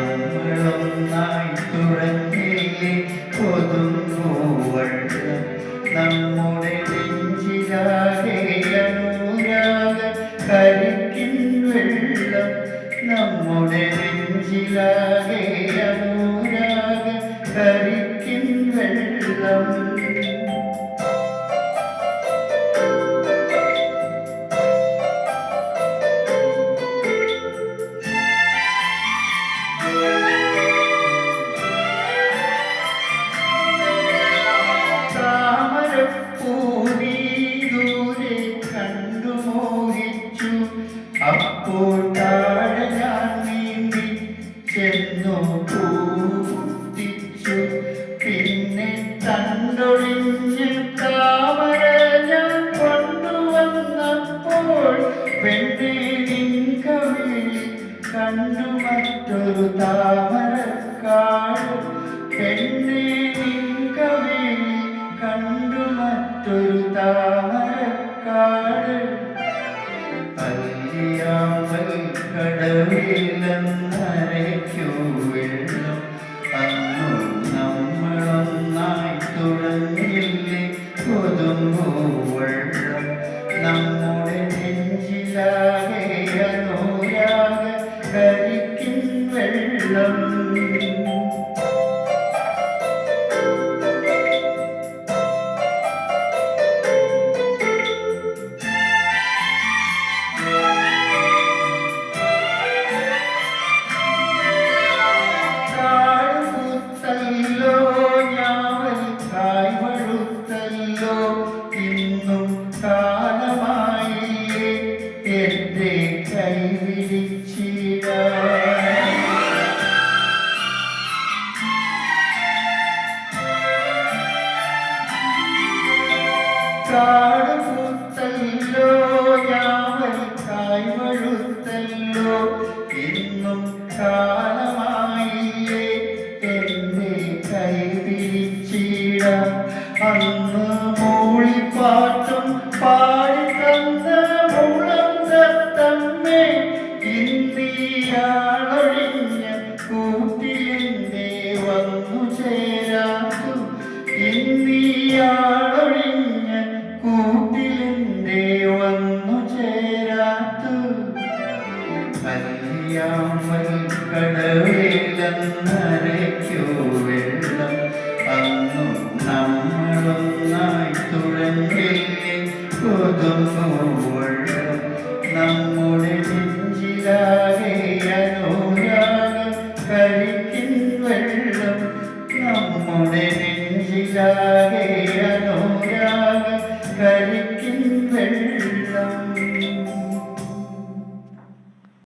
നമ്മളൊന്നായി തുറന്നില്ലേ കൊതുമ്പൂവെള്ളം നമ്മുടെ നെഞ്ചിലാകെ അനുരാഗ കരിക്കിൻ വെള്ളം നമ്മുടെ നെഞ്ചിലാകെ അനുരാഗ കരിക്കിൻ വെള്ളം അപ്പോൾ താഴെ ഞാൻ നീന്തി ചെന്നു പൂത്തിച്ചു പിന്നെ തണ്ടൊഴിഞ്ഞ് താമര ഞാൻ കൊണ്ടുവന്നപ്പോൾ പെണ്ണെ നിൻ കവിളിൽ കണ്ടു മറ്റൊരു താമരക്കാട് പെണ്ണെ നിൻ കവിളിൽ കണ്ടു മറ്റൊരു താമരക്കാട് കടവിലെന്നരയ്ക്കു വെള്ളം അന്നു നമ്മളൊന്നായി തുടങ്ങില്ലേ കൊതുമ്പൂവെള്ളം നമ്മുടെ നെഞ്ചിലാകെ അനുരാഗ കരിക്കിൻ വെള്ളം ഇന്നും കാലമായില്ലേ എന്റെ കൈവിരിച്ചിട കാടുപൂത്തല്ലോ ഞാവൽ കായ്വഴുത്തല്ലോ ഇന്നും കാലമായില്ലേ എന്റെ കൈവിരിച്ചിട അന്ന് മൂളിപ്പാട്ടും പാടിത്തന്ന മുളം തത്തമ്മേ ഇന്നിയാളൊഴിഞ്ഞ കൂട്ടിലെന്തേ വന്നു ചേരാത്തു ഇന്നിയാളൊഴിഞ്ഞ കൂട്ടിലെന്തേ വന്നു ചേരാത്തു കല്യാമൽ കടവിലെന്നരയ്ക്കു വെള്ളം അന്നു നമ്മളൊന്നായി തുഴഞ്ഞില്ലേ കൊതുമ്പൂവെള്ളം നമ്മുടെ നെഞ്ചിലാകെ അനുരാഗ കരിക്കിൻ വെള്ളം നമ്മുടെ നെഞ്ചിലാകെ